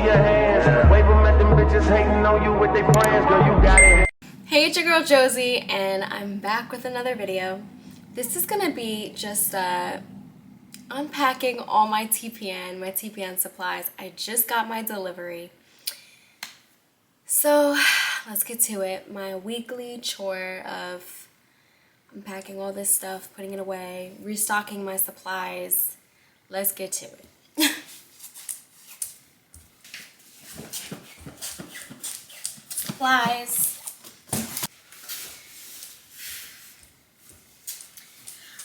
your hands. Wave them at them bitches hating on you with their friends. Girl, you got it. Hey, it's your girl Josie, and I'm back with another video. This is gonna be just unpacking all my TPN supplies. I just got my delivery. So let's get to it. My weekly chore of unpacking all this stuff, putting it away, restocking my supplies. Let's get to it. Supplies.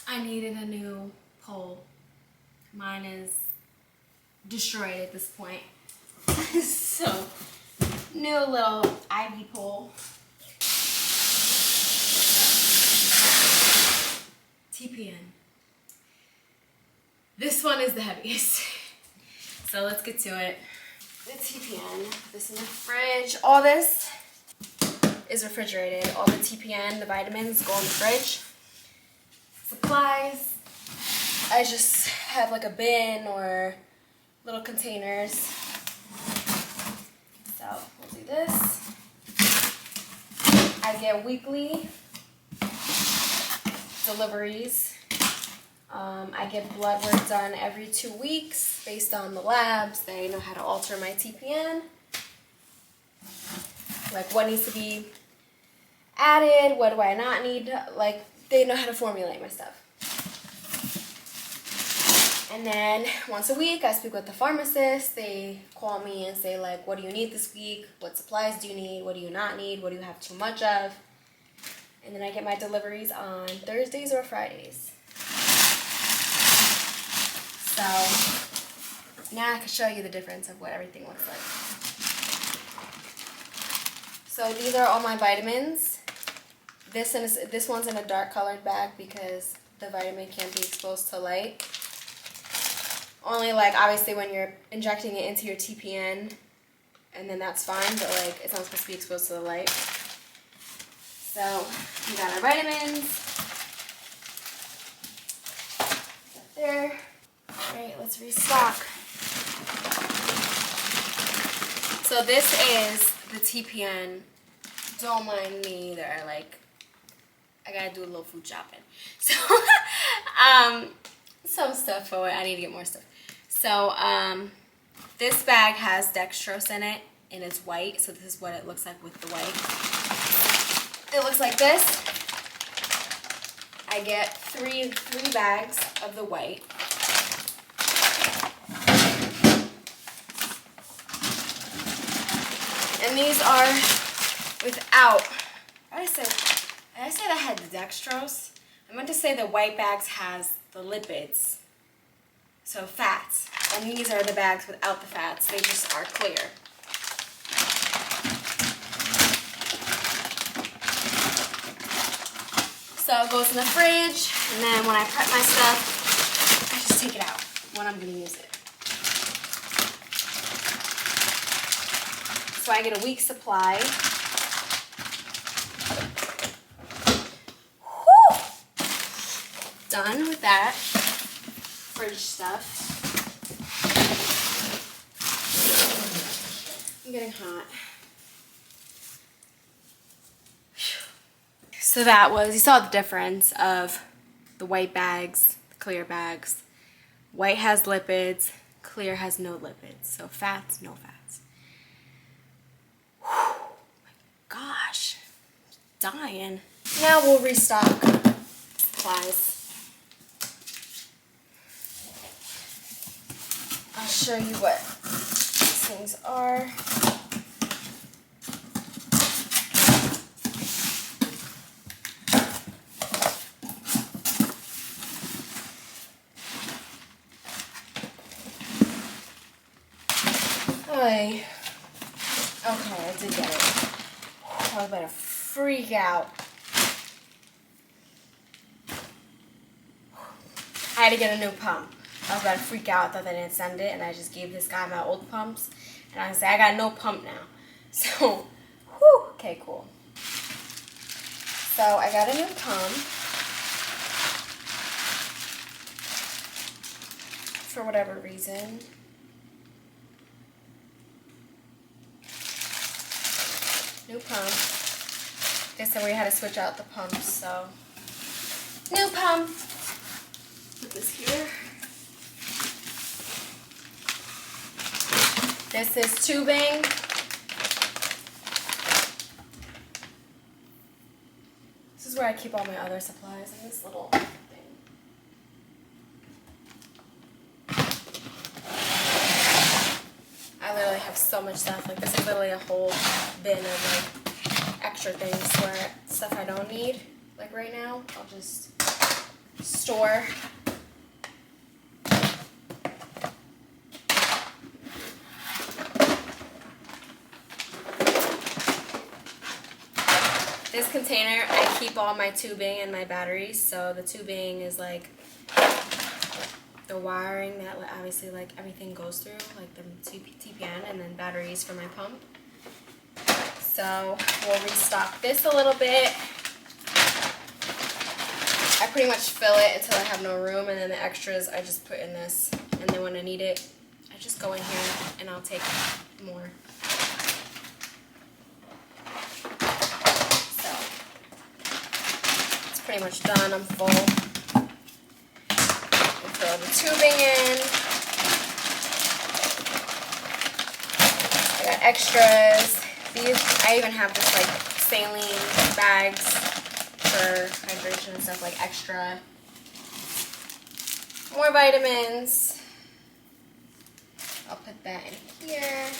I needed a new pole. Mine is destroyed at this point. So, new little ivy pole. TPN. This one is the heaviest. So let's get to it. The TPN. Put this in the fridge. All this is refrigerated. All the TPN, the vitamins go in the fridge. Supplies, I just have like a bin or little containers. So we'll do this. I get weekly deliveries. I get blood work done every 2 weeks based on the labs. They know how to alter my TPN. Like what needs to be added, what do I not need, like they know how to formulate my stuff. And then once a week I speak with the pharmacist. They call me and say like, what do you need this week? What supplies do you need? What do you not need? What do you have too much of? And then I get my deliveries on Thursdays or Fridays. So now I can show you the difference of what everything looks like. So these are all my vitamins. This one's in a dark colored bag because the vitamin can't be exposed to light. Only like obviously when you're injecting it into your TPN, and then that's fine, but like it's not supposed to be exposed to the light. So we got our vitamins. Up there. Alright, let's restock. So this is the TPN. Don't mind me either, like I gotta do a little food shopping. So, some stuff for it. I need to get more stuff. So, this bag has dextrose in it, and it's white. So this is what it looks like with the white. It looks like this. I get three bags of the white. And these are without. I say that had the dextrose. I meant to say the white bags has the lipids, so fats. And these are the bags without the fats. They just are clear. So it goes in the fridge, and then when I prep my stuff, I just take it out when I'm going to use it. So I get a week's supply. Done with that fridge stuff. I'm getting hot. So that was, you saw the difference of the white bags, the clear bags. White has lipids, clear has no lipids. So fats, no fats. Whew, my gosh, I'm dying. Now we'll restock supplies. I'll show you what these things are. Okay, I did get it. I was about to freak out. I had to get a new pump. I was about to freak out. I thought they didn't send it, and I just gave this guy my old pumps. And I said, I got no pump now. So, whew, okay, cool. So I got a new pump. For whatever reason. New pump. They said we had to switch out the pumps, so new pump. Put this here. This is tubing. This is where I keep all my other supplies in this little thing. I literally have so much stuff. Like, this is literally a whole bin of like extra things where stuff I don't need. Like right now, I'll just store. This container, I keep all my tubing and my batteries. So the tubing is like the wiring that obviously like everything goes through, like the TPN, and then batteries for my pump. So we'll restock this a little bit. I pretty much fill it until I have no room, and then the extras I just put in this, and then when I need it, I just go in here and I'll take more. So it's pretty much done. I'm full. Throw the tubing in. I got extras. These, I even have just like saline bags for hydration and stuff, like extra. More vitamins. I'll put that in here.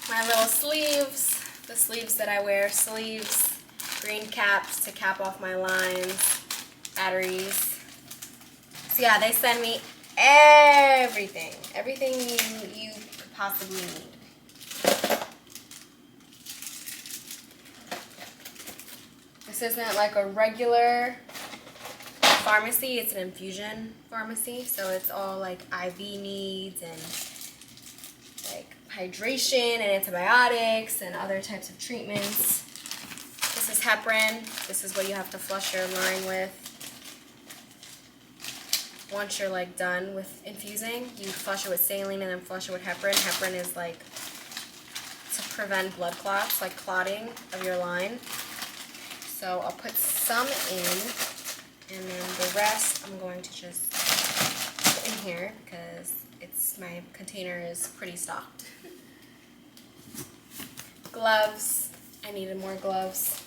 My little sleeves, the sleeves that I wear, sleeves. Green caps to cap off my lines, batteries. So yeah, they send me everything you could possibly need. This isn't like a regular pharmacy, it's an infusion pharmacy, so it's all like IV needs and like hydration and antibiotics and other types of treatments. This is heparin. This is what you have to flush your line with. Once you're like done with infusing, you flush it with saline and then flush it with heparin. Heparin is like to prevent blood clots, like clotting of your line. So I'll put some in, and then the rest I'm going to just put in here because my container is pretty stocked. Gloves. I needed more gloves.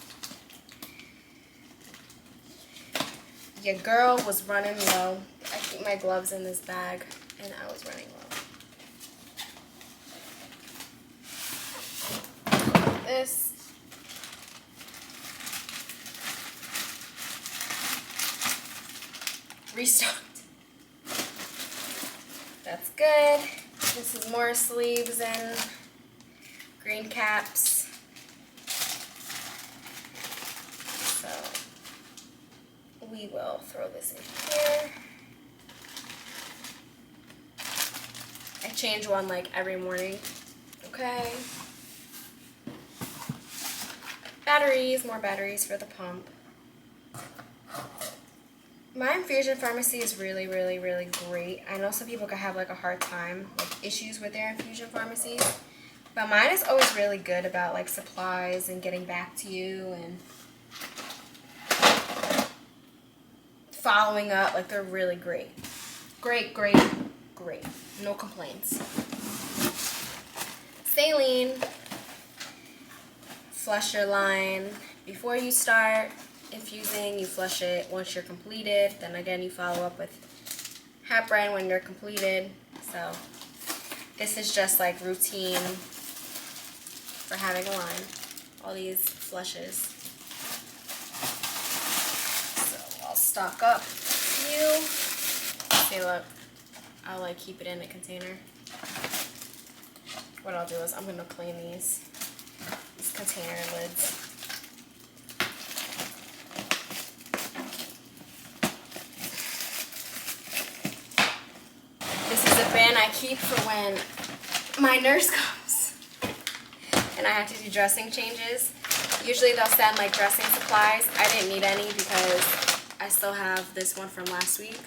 Your girl was running low. I keep my gloves in this bag, and I was running low. This. Restocked. That's good. This is more sleeves and green caps. So we will throw this in here. I change one like every morning. Okay. Batteries, more batteries for the pump. My infusion pharmacy is really, really, really great. I know some people can have like a hard time, like issues with their infusion pharmacies, but mine is always really good about like supplies and getting back to you and following up. Like, they're really great. Great, great, great. No complaints. Saline. Flush your line before you start infusing. You flush it once you're completed. Then again, you follow up with heparin when you're completed. So this is just like routine for having a line. All these flushes. So I'll stock up you. See, look, I'll like keep it in a container. What I'll do is I'm gonna clean these container lids. This is a bin I keep for when my nurse comes and I have to do dressing changes. Usually they'll send like dressing supplies. I didn't need any because I still have this one from last week.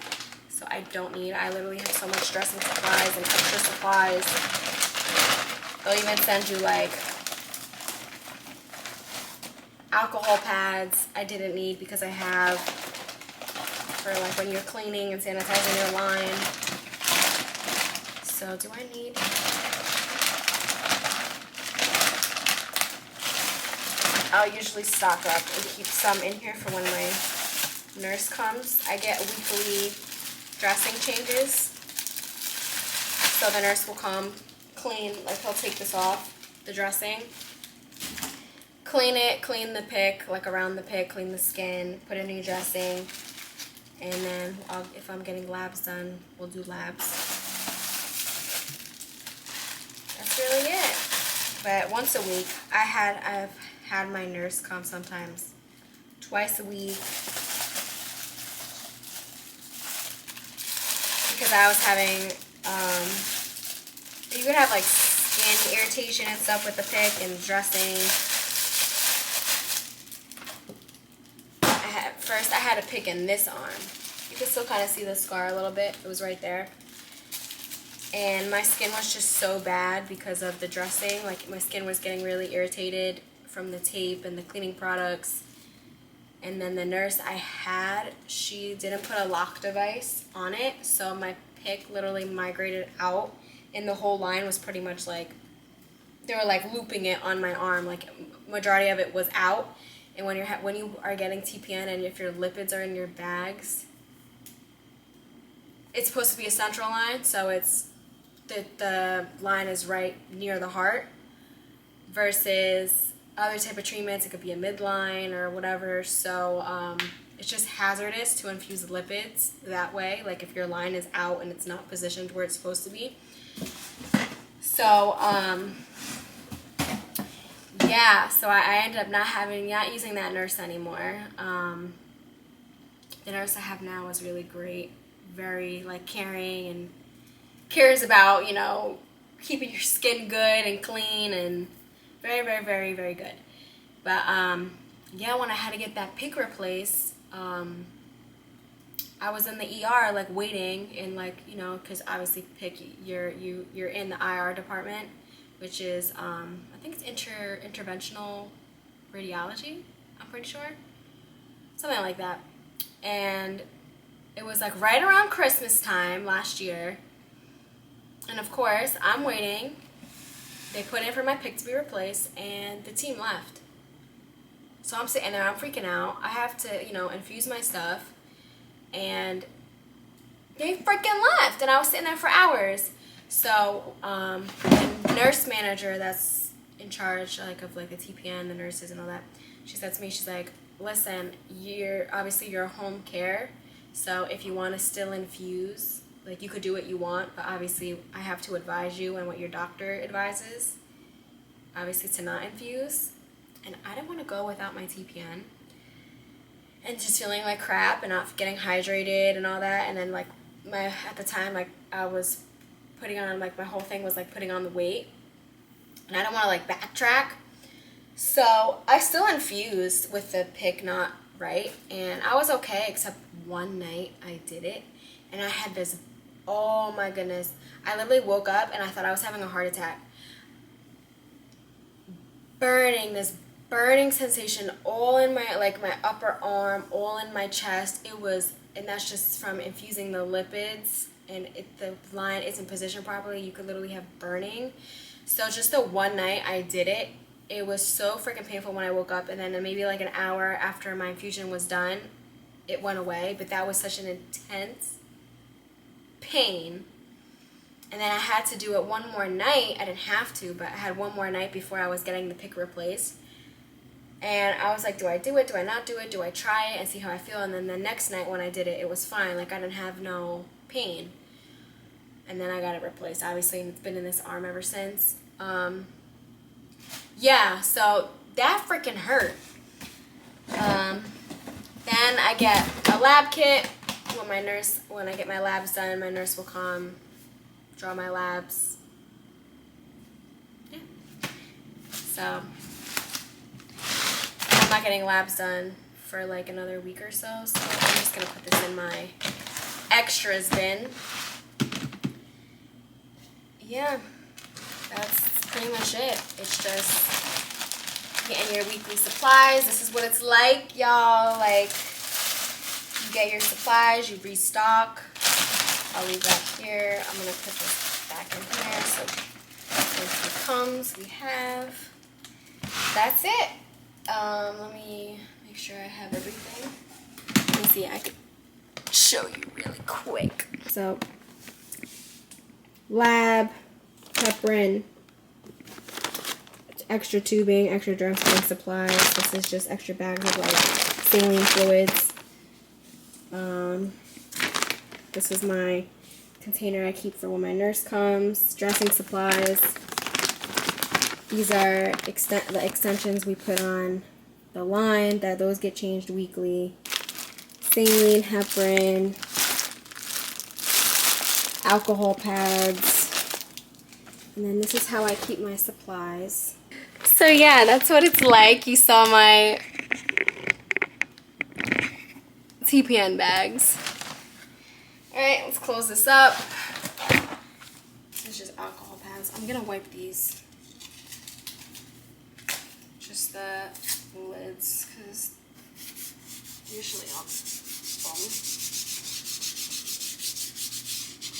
So I don't need, I literally have so much dressing supplies and extra supplies They'll even send you like alcohol pads I didn't need because I have for like when you're cleaning and sanitizing your line. So do I need? I'll usually stock up and keep some in here for when my nurse comes. I get weekly dressing changes. So the nurse will come, clean, like he'll take this off, the dressing, clean it, clean the pick, like around the pick, clean the skin, put a new dressing, and then if I'm getting labs done, we'll do labs. That's really it. But once a week, I've had my nurse come sometimes twice a week because I was having, you could have like skin irritation and stuff with the pick and dressing. First, I had a pick in this arm. You can still kind of see the scar a little bit. It was right there. And my skin was just so bad because of the dressing. Like, my skin was getting really irritated from the tape and the cleaning products. And then the nurse I had, she didn't put a lock device on it. So my pick literally migrated out. And the whole line was pretty much like, they were like looping it on my arm. Like, majority of it was out. And when you are getting TPN and if your lipids are in your bags, it's supposed to be a central line, so it's the line is right near the heart. Versus other type of treatments, it could be a midline or whatever. So it's just hazardous to infuse lipids that way. Like if your line is out and it's not positioned where it's supposed to be. So yeah, so I ended up not using that nurse anymore. The nurse I have now is really great, very like caring and cares about, you know, keeping your skin good and clean and very, very, very, very good. But yeah, when I had to get that pick replaced, I was in the ER like waiting and like, you know, because obviously pick you're in the IR department, which is I think it's interventional radiology, I'm pretty sure, something like that. And it was like right around Christmas time last year, and of course I'm waiting. They put in for my pick to be replaced and the team left. So I'm sitting there, I'm freaking out. I have to, you know, infuse my stuff, and they freaking left, and I was sitting there for hours. So the nurse manager that's in charge like of like the TPN, the nurses and all that, she said to me, she's like, listen, you're home care, so if you want to still infuse, like you could do what you want, but obviously I have to advise you and what your doctor advises, obviously to not infuse. And I didn't want to go without my TPN and just feeling like crap and not getting hydrated and all that. And then like at the time, like I was putting on, like my whole thing was like putting on the weight, and I don't want to like backtrack. So I still infused with the pick not right, and I was okay, except one night I did it, and I had this, oh my goodness, I literally woke up and I thought I was having a heart attack. This burning sensation all in my, like my upper arm, all in my chest. It was, and that's just from infusing the lipids, and the line isn't positioned properly. You could literally have burning. So just the one night I did it, it was so freaking painful when I woke up, and then maybe like an hour after my infusion was done, it went away. But that was such an intense pain. And then I had to do it one more night. I didn't have to, but I had one more night before I was getting the pick replaced. And I was like, do I do it? Do I not do it? Do I try it and see how I feel? And then the next night when I did it, it was fine. Like I didn't have no pain. And then I got it replaced. Obviously, it's been in this arm ever since. Yeah, so that freaking hurt. Then I get a lab kit. When I get my labs done, my nurse will come, draw my labs. Yeah. So I'm not getting labs done for like another week or so I'm just gonna put this in my extras bin. Yeah, that's pretty much it. It's just getting your weekly supplies. This is what it's like, y'all. Like, you get your supplies, you restock. I'll leave that here. I'm gonna put this back in here. So once it comes, we have. That's it. Let me make sure I have everything. Let me see. I can show you really quick. So, lab, heparin, extra tubing, extra dressing supplies. This is just extra bags of like saline fluids. This is my container I keep for when my nurse comes. Dressing supplies. These are the extensions we put on the line. Those get changed weekly. Saline, heparin, alcohol pads, and then this is how I keep my supplies. So yeah, that's what it's like. You saw my TPN bags. Alright, let's close this up. This is just alcohol pads. I'm gonna wipe these. Just the lids, because usually I'll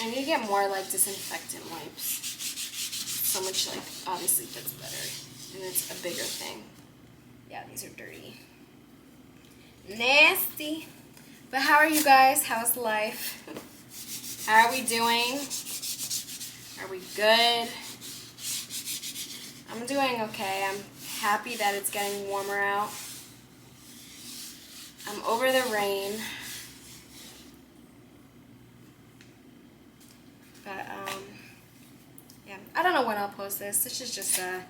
I need to get more like disinfectant wipes. So much like obviously fits better. And it's a bigger thing. Yeah, these are dirty. Nasty. But how are you guys? How's life? How are we doing? Are we good? I'm doing okay. I'm happy that it's getting warmer out. I'm over the rain. But, yeah. I don't know when I'll post this. This is just to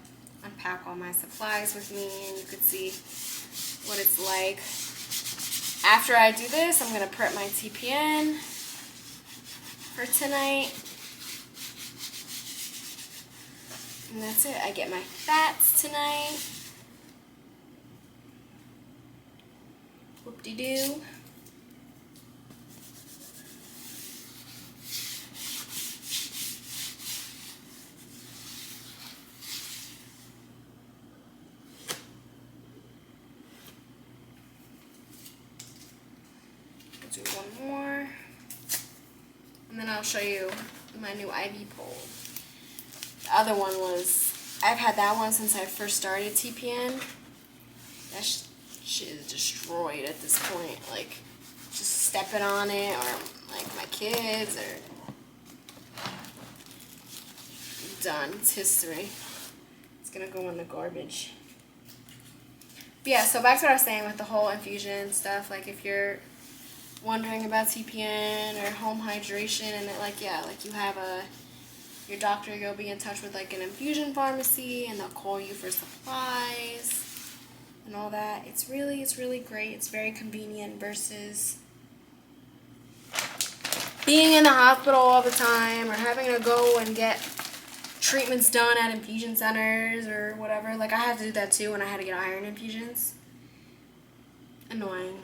unpack all my supplies with me, and you could see what it's like. After I do this, I'm going to prep my TPN for tonight. And that's it. I get my fats tonight. Whoop-de-doo. Do one more, and then I'll show you my new IV pole. The other one was, I've had that one since I first started TPN. That shit is destroyed at this point. Like, just stepping on it, or like my kids, or done. It's history. It's gonna go in the garbage. But yeah, so back to what I was saying with the whole infusion stuff. Like, if you're wondering about TPN or home hydration, and that, like, yeah, like you have your doctor, you'll be in touch with like an infusion pharmacy, and they'll call you for supplies and all that. It's really great. It's very convenient versus being in the hospital all the time, or having to go and get treatments done at infusion centers or whatever. Like, I had to do that too when I had to get iron infusions. Annoying.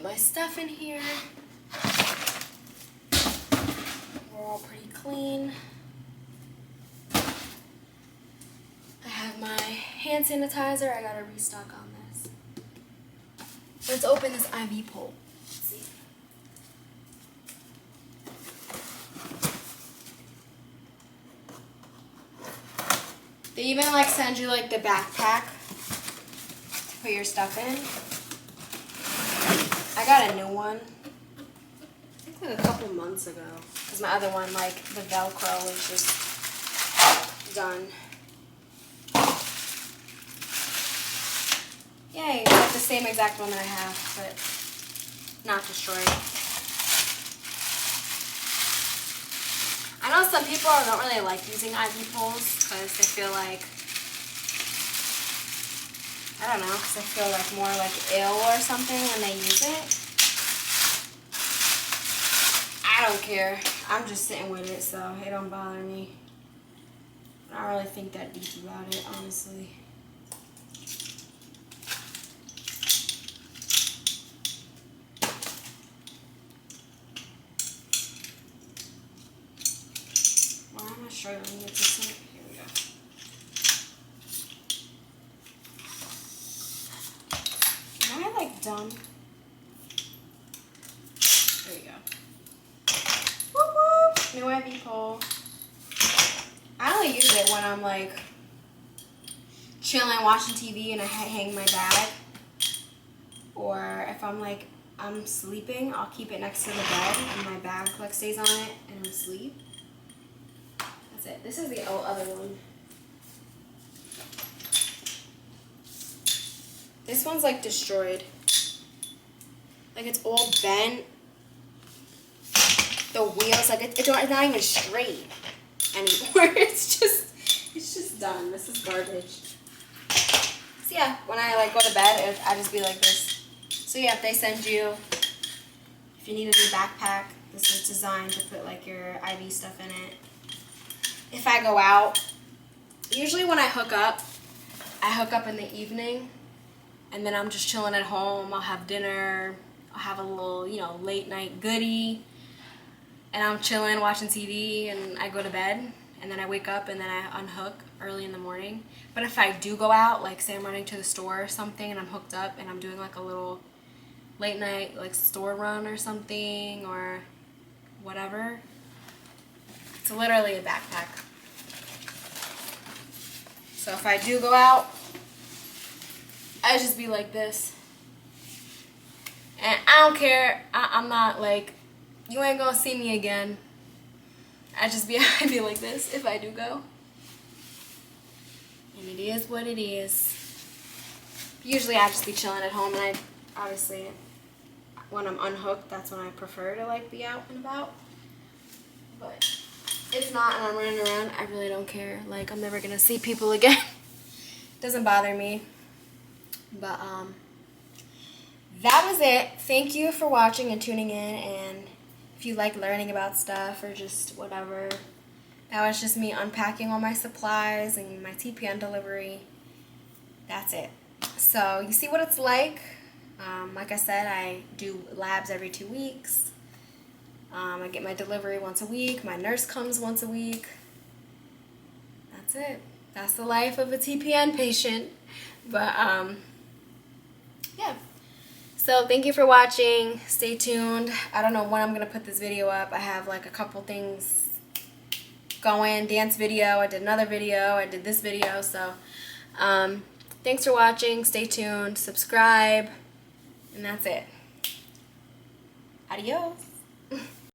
My stuff in here. We're all pretty clean. I have my hand sanitizer. I gotta restock on this. Let's open this IV pole. Let's see. They even like send you like the backpack to put your stuff in. I got a new one, I think like a couple months ago, because my other one, like, the Velcro was just done. Yay, it's like the same exact one that I have, but not destroyed. I know some people don't really like using IV poles, because they feel like, I don't know, because I feel like more like ill or something when they use it. I don't care. I'm just sitting with it, so it don't bother me. I don't really think that deep about it, honestly. struggling to get this in. Here we go. Am I like done? There we go. Whoop whoop! New IV pole. I only use it when I'm like chilling, watching TV, and I hang my bag. Or if I'm like, I'm sleeping, I'll keep it next to the bed and my bag like stays on it and I'm asleep. That's it. This is the other one. This one's like destroyed. Like it's all bent. The wheels, like it's not even straight anymore. It's just done. This is garbage. So yeah, when I like go to bed, I just be like this. So yeah, if they send you, if you need a new backpack, this is designed to put like your IV stuff in it. If I go out, usually when I hook up in the evening, and then I'm just chilling at home. I'll have dinner, I'll have a little, late night goodie, and I'm chilling, watching TV, and I go to bed, and then I wake up, and then I unhook early in the morning. But if I do go out, like say I'm running to the store or something, and I'm hooked up, and I'm doing like a little late night like store run or something or whatever, it's literally a backpack. So if I do go out, I just be like this, and I don't care. I'm not like, you ain't gonna see me again. I'd be like this if I do go, and it is what it is. Usually I just be chilling at home, and I obviously, when I'm unhooked, that's when I prefer to like be out and about. But if not, and I'm running around, I really don't care. Like, I'm never gonna see people again. Doesn't bother me. But that was it. Thank you for watching and tuning in. And if you like learning about stuff or just whatever, that was just me unpacking all my supplies and my TPN delivery. That's it. So you see what it's like. Like I said, I do labs every 2 weeks. I get my delivery once a week. My nurse comes once a week. That's it. That's the life of a TPN patient. But yeah. So thank you for watching. Stay tuned. I don't know when I'm going to put this video up. I have like a couple things going. Dance video. I did another video. I did this video. So thanks for watching. Stay tuned. Subscribe. And that's it. Adios.